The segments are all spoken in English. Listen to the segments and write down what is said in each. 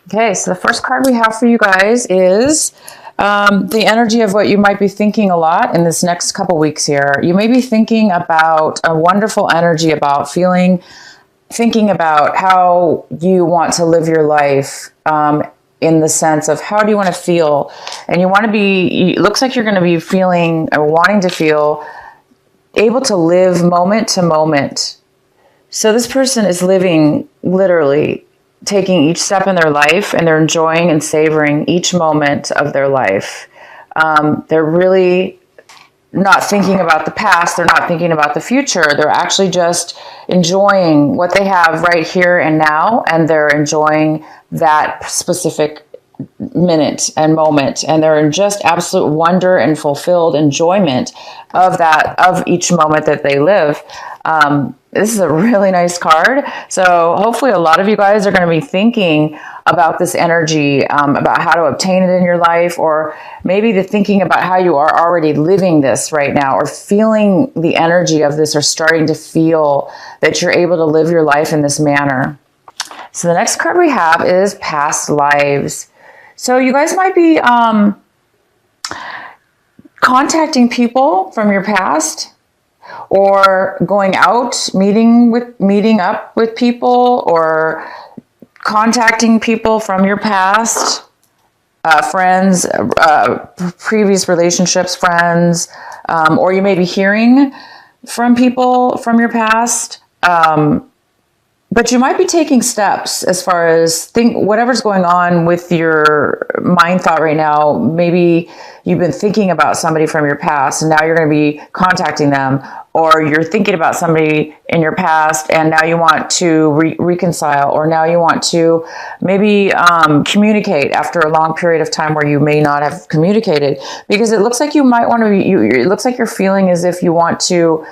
Okay, so the first card we have for you guys is the energy of what you might be thinking a lot in this next couple weeks here. You may be thinking about a wonderful energy about thinking about how you want to live your life, in the sense of how do you want to feel. And you want to be, it looks like you're going to be feeling or wanting to feel able to live moment to moment. So this person is living literally, taking each step in their life, and they're enjoying and savoring each moment of their life. They're really not thinking about the past. They're not thinking about the future. They're actually just enjoying what they have right here and now, and they're enjoying that specific minute and moment, and they're in just absolute wonder and fulfilled enjoyment of that, of each moment that they live. This is a really nice card. So hopefully a lot of you guys are going to be thinking about this energy, about how to obtain it in your life, or maybe the thinking about how you are already living this right now, or feeling the energy of this, or starting to feel that you're able to live your life in this manner. So the next card we have is past lives. So you guys might be contacting people from your past, or going out, meeting up with people, or contacting people from your past, friends, previous relationships, friends, or you may be hearing from people from your past. But you might be taking steps as far as whatever's going on with your mind thought right now. Maybe you've been thinking about somebody from your past, and now you're going to be contacting them, or you're thinking about somebody in your past and now you want to reconcile, or now you want to maybe communicate after a long period of time where you may not have communicated, because it looks like you might want to, it looks like you're feeling as if you want to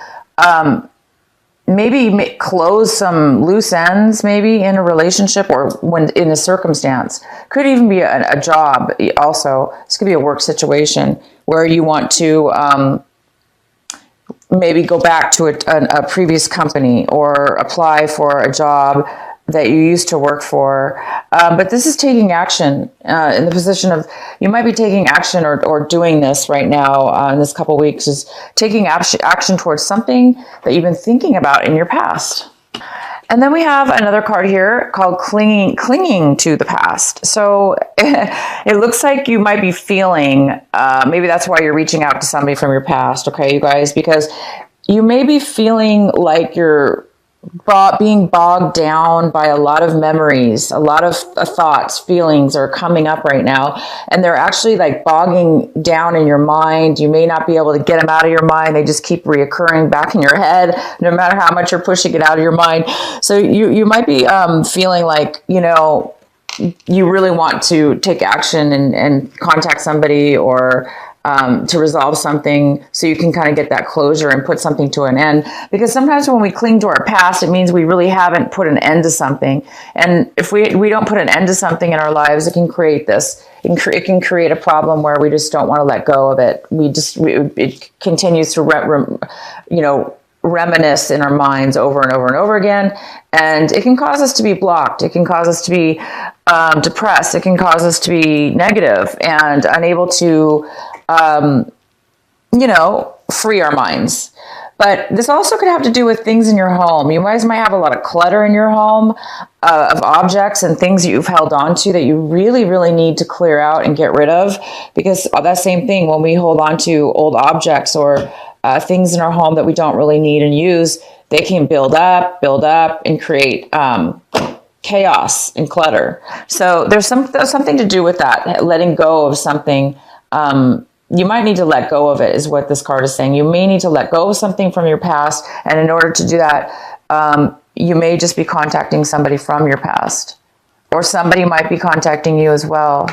maybe close some loose ends, maybe in a relationship, or when in a circumstance. Could even be a job also. This could be a work situation where you want to maybe go back to a previous company, or apply for a job that you used to work for. But this is taking action in the position of, you might be taking action or doing this right now in this couple of weeks, is taking action towards something that you've been thinking about in your past. And then we have another card here called clinging to the past. So it looks like you might be feeling, maybe that's why you're reaching out to somebody from your past, okay, you guys, because you may be feeling like you're being bogged down by a lot of memories, a lot of thoughts, feelings are coming up right now, and they're actually like bogging down in your mind. You may not be able to get them out of your mind. They just keep reoccurring back in your head, no matter how much you're pushing it out of your mind. So you might be feeling like, you really want to take action and contact somebody, or to resolve something, so you can kind of get that closure and put something to an end. Because sometimes when we cling to our past, it means we really haven't put an end to something. And if we don't put an end to something in our lives, it can create this. It can create a problem where we just don't want to let go of it. It continues to reminisce in our minds over and over and over again, and it can cause us to be blocked. It can cause us to be depressed. It can cause us to be negative and unable to free our minds. But this also could have to do with things in your home. You guys might have a lot of clutter in your home, of objects and things that you've held on to that you really, really need to clear out and get rid of. Because that same thing, when we hold on to old objects or things in our home that we don't really need and use, they can build up and create chaos and clutter. So there's something to do with that, letting go of something. You might need to let go of it, is what this card is saying. You may need to let go of something from your past, and in order to do that, you may just be contacting somebody from your past, or somebody might be contacting you as well.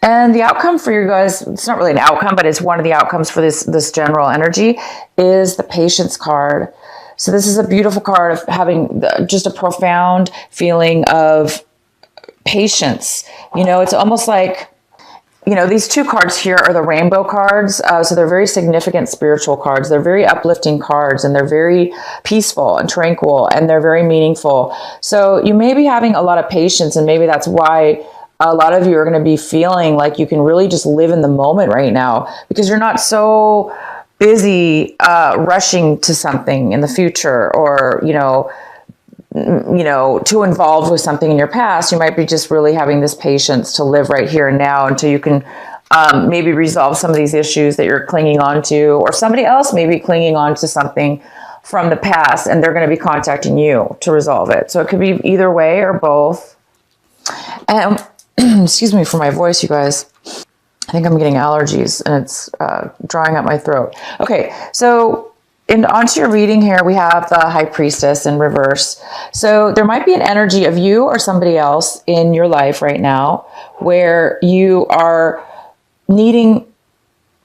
And the outcome for you guys, it's not really an outcome, but it's one of the outcomes for this general energy, is the Patience card. So this is a beautiful card of having just a profound feeling of patience. It's almost like you know, these two cards here are the rainbow cards. So they're very significant spiritual cards. They're very uplifting cards, and they're very peaceful and tranquil, and they're very meaningful. So you may be having a lot of patience, and maybe that's why a lot of you are going to be feeling like you can really just live in the moment right now, because you're not so busy rushing to something in the future, or, too involved with something in your past. You might be just really having this patience to live right here and now until you can maybe resolve some of these issues that you're clinging on to, or somebody else may be clinging on to something from the past, and they're going to be contacting you to resolve it. So it could be either way or both. And excuse me for my voice, you guys. I think I'm getting allergies, and it's drying up my throat. Okay, so onto your reading here, we have the High Priestess in reverse. So there might be an energy of you or somebody else in your life right now where you are needing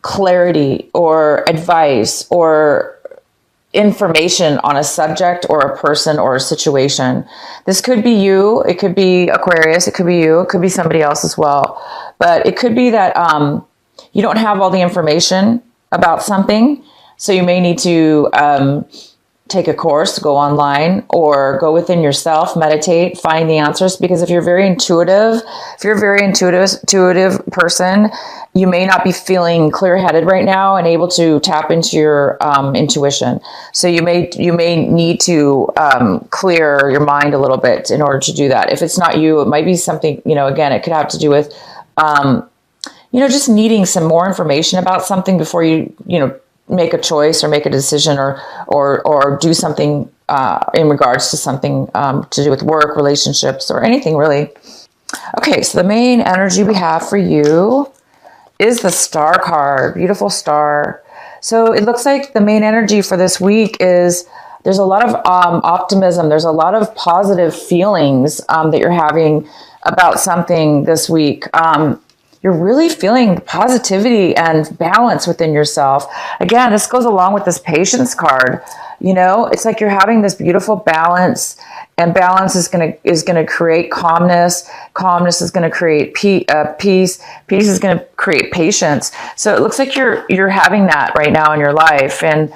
clarity or advice or information on a subject or a person or a situation. This could be you. It could be Aquarius. It could be you. It could be somebody else as well. But it could be that you don't have all the information about something. So you may need to take a course, go online, or go within yourself, meditate, find the answers. Because if you're a very intuitive person, you may not be feeling clear-headed right now and able to tap into your intuition. So you may need to clear your mind a little bit in order to do that. If it's not you, it might be something, again, it could have to do with, just needing some more information about something before you make a choice or make a decision or do something in regards to something to do with work, relationships, or anything really. Okay, so the main energy we have for you is the Star card. Beautiful star. So it looks like the main energy for this week is there's a lot of optimism. There's a lot of positive feelings that you're having about something this week. You're really feeling positivity and balance within yourself. Again, this goes along with this patience card. It's like you're having this beautiful balance, and balance is going to create calmness. Calmness is going to create peace. Peace is going to create patience. So it looks like you're having that right now in your life. And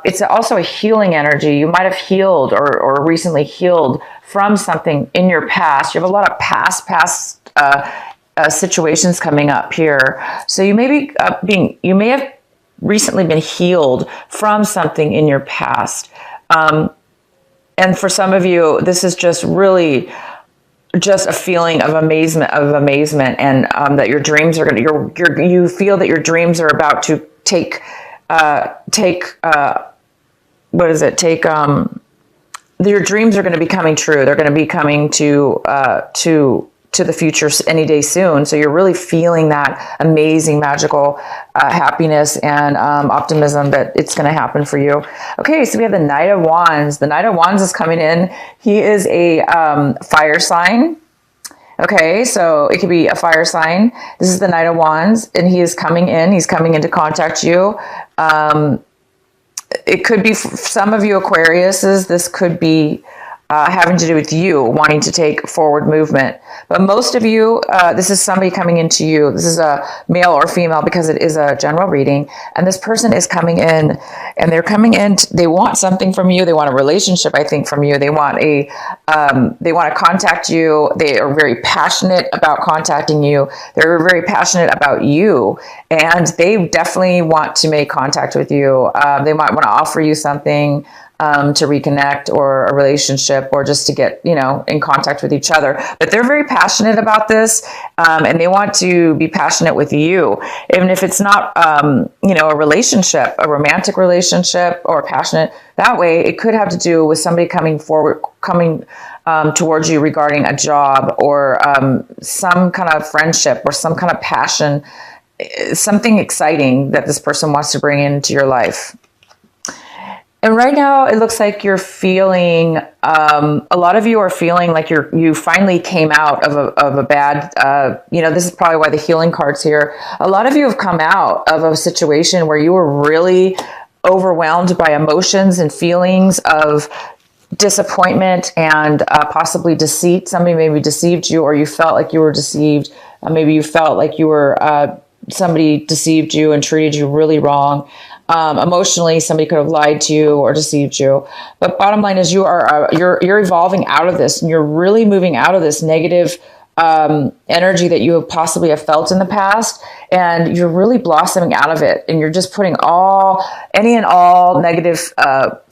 it's also a healing energy. You might have healed or recently healed from something in your past. You have a lot of past situations coming up here. So you may you may have recently been healed from something in your past. And for some of you, this is just really just a feeling of amazement, and that your dreams are going to, you feel that your dreams are about to your dreams are going to be coming true. They're going to be coming to the future any day soon. So you're really feeling that amazing, magical happiness and optimism that it's going to happen for you. Okay, so we have the Knight of Wands. The Knight of Wands is coming in. He is a fire sign. Okay, so it could be a fire sign. This is the Knight of Wands, and he is coming in. He's coming in to contact you. It could be some of you Aquariuses. This could be having to do with you wanting to take forward movement. But most of you, this is somebody coming into you. This is a male or female because it is a general reading. And this person is coming in, and they're coming in. They want something from you. They want a relationship, I think, from you. They want they want to contact you. They are very passionate about contacting you. They're very passionate about you, and they definitely want to make contact with you. They might want to offer you something, to reconnect, or a relationship, or just to get, in contact with each other. But they're very passionate about this, and they want to be passionate with you. Even if it's not, a relationship, a romantic relationship, or passionate that way, it could have to do with somebody coming towards you regarding a job, or some kind of friendship, or some kind of passion, something exciting that this person wants to bring into your life. And right now, it looks like you're feeling, a lot of you are feeling like you finally came out of a bad, this is probably why the healing card's here. A lot of you have come out of a situation where you were really overwhelmed by emotions and feelings of disappointment and possibly deceit. Somebody maybe deceived you, or you felt like you were deceived. Maybe you felt like you were somebody deceived you and treated you really wrong. Emotionally, somebody could have lied to you or deceived you. But bottom line is, you're evolving out of this, and you're really moving out of this negative energy that you have possibly have felt in the past, and you're really blossoming out of it, and you're just putting any and all negative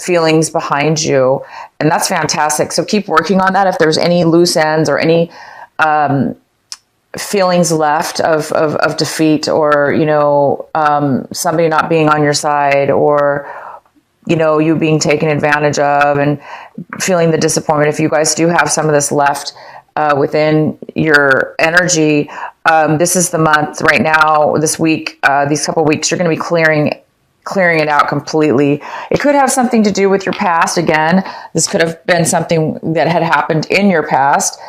feelings behind you, and that's fantastic. So keep working on that. If there's any loose ends or any feelings left of defeat, or somebody not being on your side, or you being taken advantage of and feeling the disappointment, if you guys do have some of this left within your energy, this is the month right now, this week, these couple of weeks, you're going to be clearing it out completely. It could have something to do with your past. Again, this could have been something that had happened in your past.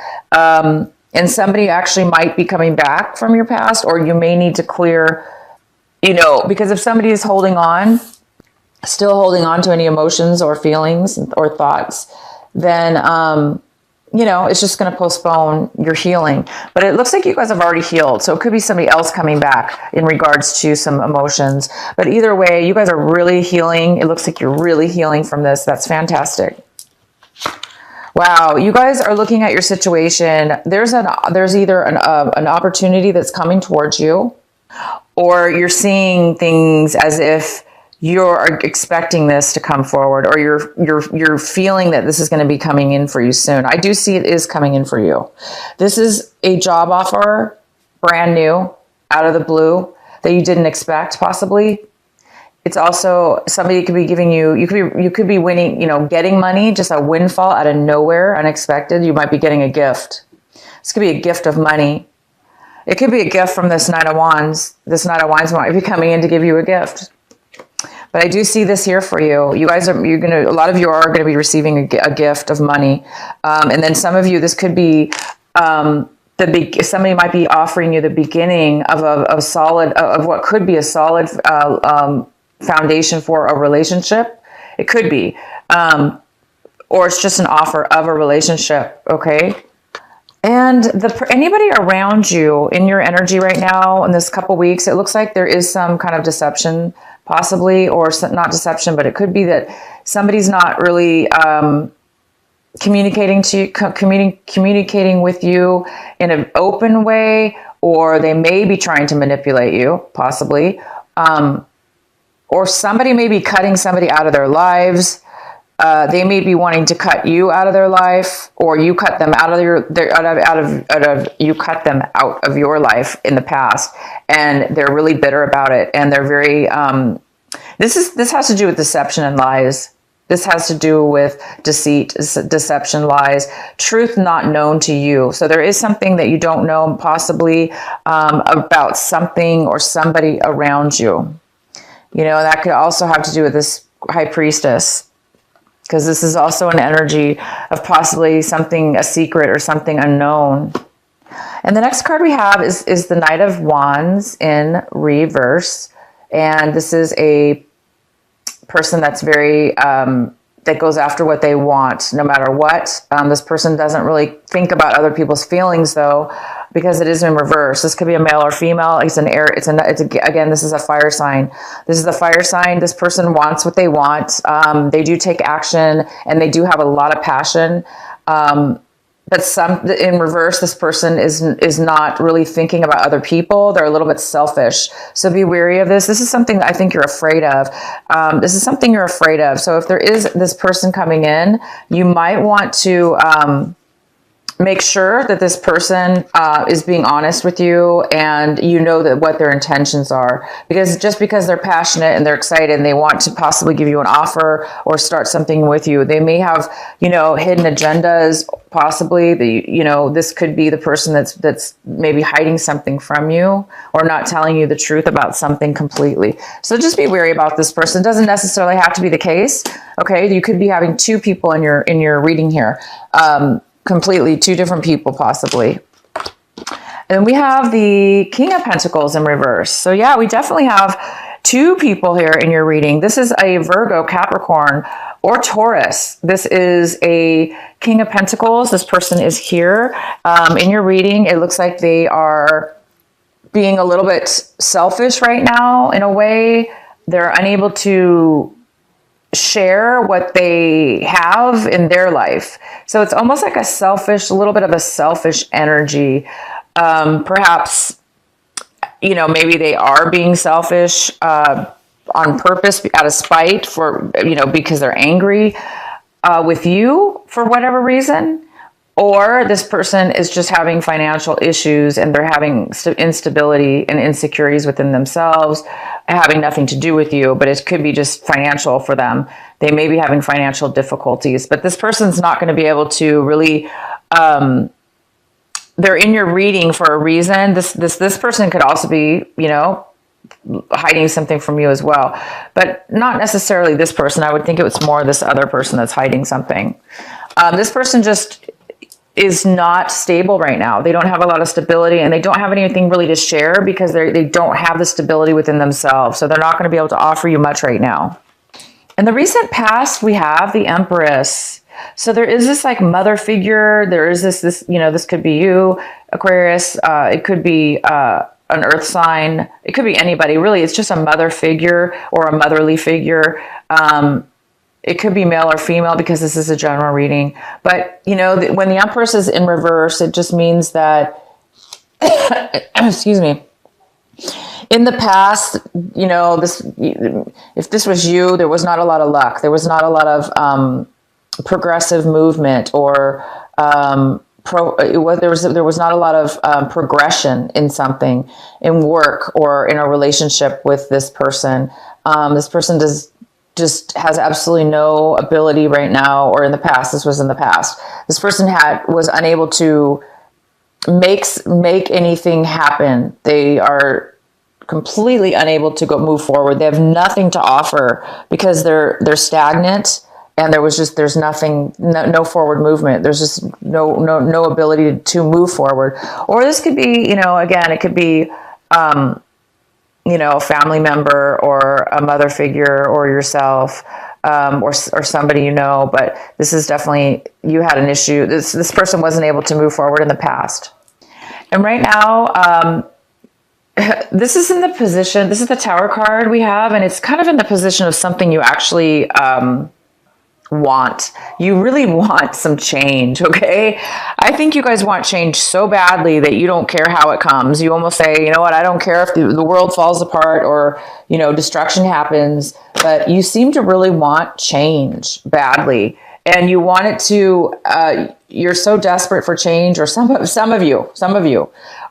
And somebody actually might be coming back from your past, or you may need to clear, because if somebody is still holding on to any emotions or feelings or thoughts, then, it's just going to postpone your healing. But it looks like you guys have already healed. So it could be somebody else coming back in regards to some emotions. But either way, you guys are really healing. It looks like you're really healing from this. That's fantastic. Wow, you guys are looking at your situation. There's either an opportunity that's coming towards you, or you're seeing things as if you're expecting this to come forward, or you're feeling that this is going to be coming in for you soon. I do see it is coming in for you. This is a job offer, brand new, out of the blue, that you didn't expect possibly. It's also somebody could be giving you could be winning, getting money, just a windfall out of nowhere, unexpected. You might be getting a gift. This could be a gift of money. It could be a gift from this Knight of Wands. This Knight of Wands might be coming in to give you a gift. But I do see this here for you. You guys a lot of you are going to be receiving a gift of money. And then some of you, this could be, somebody might be offering you the beginning of what could be a solid, foundation for a relationship. It could be, or it's just an offer of a relationship. Okay. And anybody around you in your energy right now in this couple weeks, it looks like there is some kind of deception possibly, or not deception, but it could be that somebody's not really communicating with you in an open way, or they may be trying to manipulate you possibly. Or somebody may be cutting somebody out of their lives. They may be wanting to cut you out of their life, or you cut them out of you cut them out of your life in the past, and they're really bitter about it, and they're very. This has to do with deception and lies. This has to do with deceit, deception, lies, truth not known to you. So there is something that you don't know, possibly about something or somebody around you. That could also have to do with this High Priestess, because this is also an energy of possibly something, a secret or something unknown. And the next card we have is the Knight of Wands in reverse. And this is a person that's very, that goes after what they want, no matter what. This person doesn't really think about other people's feelings, though, because it is in reverse. This could be a male or female. It's an air. Again, this is a fire sign. This is the fire sign. This person wants what they want. They do take action, and they do have a lot of passion. But in reverse, this person is not really thinking about other people. They're a little bit selfish. So be wary of this. This is something that I think you're afraid of. This is something you're afraid of. So if there is this person coming in, you might want to make sure that this person is being honest with you, and that what their intentions are. Because just because they're passionate and they're excited and they want to possibly give you an offer or start something with you, they may have, hidden agendas, possibly. This could be the person that's maybe hiding something from you, or not telling you the truth about something completely. So just be wary about this person. It doesn't necessarily have to be the case. Okay. You could be having two people in your reading here. Completely two different people possibly. And we have the King of Pentacles in reverse. So yeah, we definitely have two people here in your reading. This is a Virgo, Capricorn, or Taurus. This is a King of Pentacles. This person is here. In your reading, it looks like they are being a little bit selfish right now in a way. They're unable to share what they have in their life. So it's almost like a little bit of a selfish energy. Perhaps, maybe they are being selfish on purpose, out of spite, because they're angry with you for whatever reason. Or this person is just having financial issues and they're having instability and insecurities within themselves, having nothing to do with you, but it could be just financial for them. They may be having financial difficulties, but this person's not going to be able to really, they're in your reading for a reason. This person could also be, hiding something from you as well, but not necessarily this person. I would think it was more this other person that's hiding something. This person just is not stable right now. They don't have a lot of stability and they don't have anything really to share because they don't have the stability within themselves. So they're not going to be able to offer you much right now. In the recent past, we have the Empress. So there is this like mother figure. There is this, this could be you, Aquarius. It could be an earth sign. It could be anybody. Really, it's just a mother figure or a motherly figure. It could be male or female because this is a general reading. But, when the Empress is in reverse, it just means that, excuse me, in the past, if this was you, there was not a lot of luck. There was not a lot of progressive movement or there was not a lot of progression in something, in work or in a relationship with this person. This person just has absolutely no ability right now, or in the past. This was in the past. This person was unable to make anything happen. They are completely unable to move forward. They have nothing to offer because they're stagnant, and there's nothing, no forward movement. There's just no ability to move forward. Or this could be, again, it could be a family member or a mother figure or yourself, or somebody but this is definitely, you had an issue. This person wasn't able to move forward in the past. And right now, this is in the position, this is the Tower card we have, and it's kind of in the position of something you actually want. You really want some change, okay? I think you guys want change so badly that you don't care how it comes. You almost say, you know what, I don't care if the world falls apart or, destruction happens, but you seem to really want change badly. And you want it to, you're so desperate for change, or some of you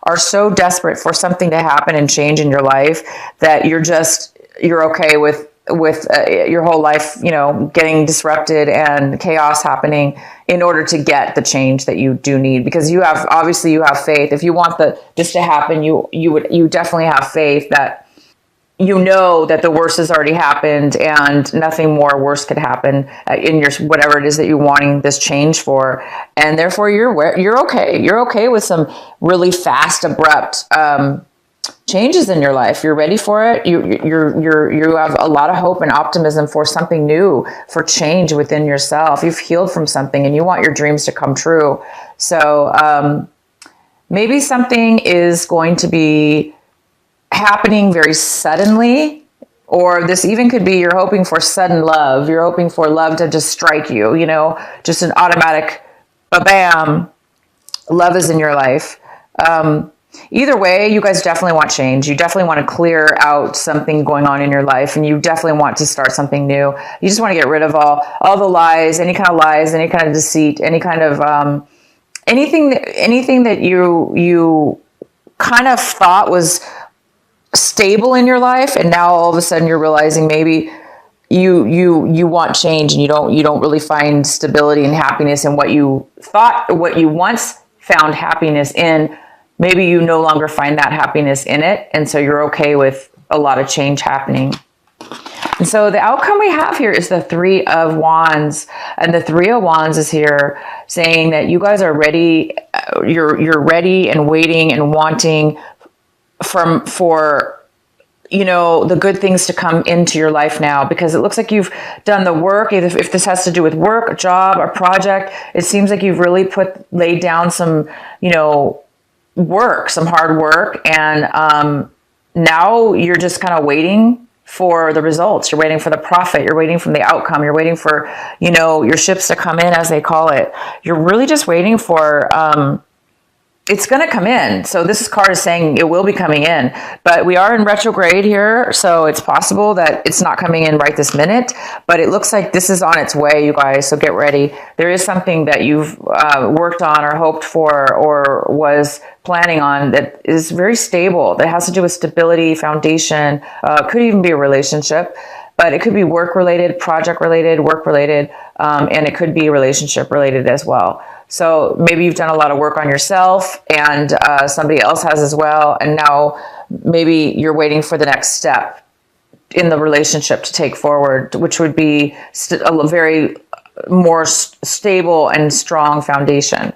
are so desperate for something to happen and change in your life that you're okay with your whole life, getting disrupted and chaos happening in order to get the change that you do need, because you have faith. If you want this to happen, you definitely have faith that that the worst has already happened and nothing more worse could happen in your whatever it is that you're wanting this change for, and therefore you're okay. You're okay with some really fast, abrupt changes in your life. You're ready for it. You have a lot of hope and optimism for something new, for change within yourself. You've healed from something and you want your dreams to come true. So maybe something is going to be happening very suddenly, or this even could be you're hoping for sudden love. You're hoping for love to just strike you, just an automatic bam, love is in your life. Either way, you guys definitely want change. You definitely want to clear out something going on in your life, and you definitely want to start something new. You just want to get rid of all the lies, any kind of deceit, any kind of anything that you kind of thought was stable in your life, and now all of a sudden you're realizing maybe you want change, and you don't really find stability and happiness in what you once found happiness in. Maybe you no longer find that happiness in it, and so you're okay with a lot of change happening. And so the outcome we have here is the Three of Wands, and the Three of Wands is here saying that you guys are ready. You're ready and waiting and wanting for the good things to come into your life now, because it looks like you've done the work. If this has to do with work, a job, a project, it seems like you've really laid down some, work, some hard work. And now you're just kind of waiting for the results. You're waiting for the profit. You're waiting for the outcome. You're waiting for, your ships to come in, as they call it. You're really just waiting for, it's going to come in. So this card is saying it will be coming in, but we are in retrograde here. So it's possible that it's not coming in right this minute, but it looks like this is on its way, you guys. So get ready. There is something that you've worked on or hoped for or was planning on that is very stable, that has to do with stability, foundation, could even be a relationship, but it could be work related, project related, work related, and it could be relationship related as well. So maybe you've done a lot of work on yourself, and somebody else has as well. And now maybe you're waiting for the next step in the relationship to take forward, which would be a very more stable and strong foundation.